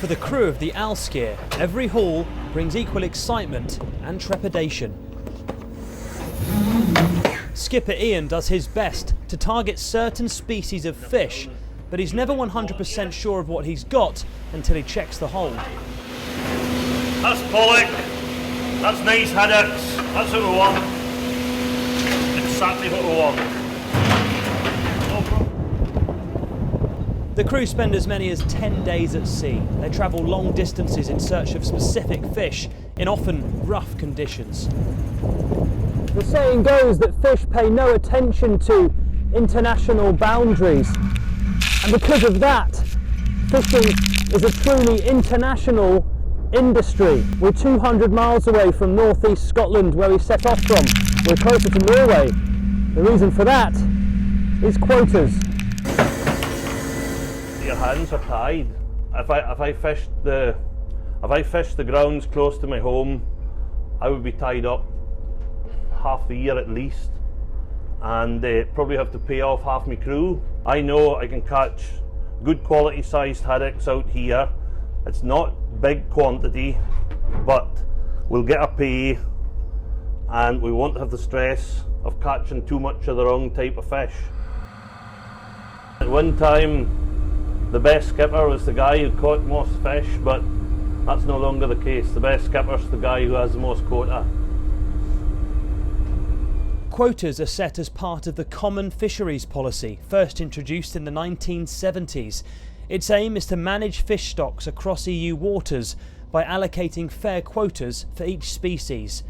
For the crew of the Skier, every haul brings equal excitement and trepidation. Skipper Ian does his best to target certain species of fish, but he's never 100% sure of what he's got until he checks the hold. That's pollock, that's nice haddocks, that's what we want. Exactly what we want. No problem. The crew spend as many as 10 days at sea. They travel long distances in search of specific fish in often rough conditions. The saying goes that fish pay no attention to international boundaries, and because of that, fishing is a truly international industry. We're 200 miles away from northeast Scotland, where we set off from. We're closer to Norway. The reason for that is quotas. Your hands are tied. If I fished the grounds close to my home, I would be tied up half the year at least, and probably have to pay off half my crew. I know I can catch good quality sized haddocks out here. It's not big quantity, but we'll get a pay and we won't have the stress of catching too much of the wrong type of fish. At one time, the best skipper was the guy who caught most fish, but that's no longer the case. The best skipper's the guy who has the most quota. Quotas are set as part of the Common Fisheries Policy, first introduced in the 1970s. Its aim is to manage fish stocks across EU waters by allocating fair quotas for each species.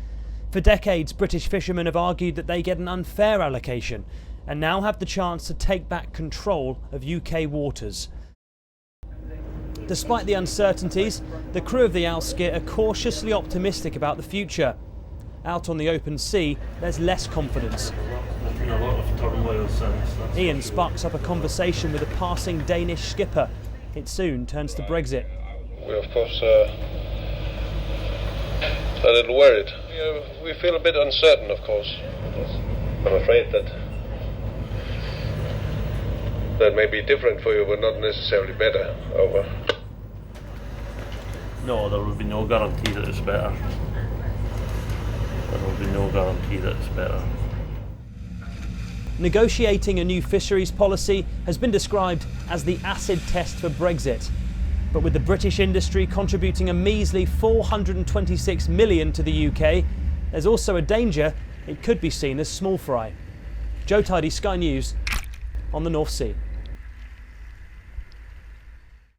For decades, British fishermen have argued that they get an unfair allocation and now have the chance to take back control of UK waters. Despite the uncertainties, the crew of the Skier are cautiously optimistic about the future. Out on the open sea, there's less confidence. There's been a lot of turmoil since. Ian sparks up a conversation with a passing Danish skipper. It soon turns to Brexit. We're of course a little worried. We feel a bit uncertain, of course. I'm afraid that may be different for you, but not necessarily better. Over. No, there will be no guarantee that it's better. There will be no guarantee that it's better. Negotiating a new fisheries policy has been described as the acid test for Brexit. But with the British industry contributing a measly $426 million to the UK, there's also a danger it could be seen as small fry. Joe Tidy, Sky News, on the North Sea.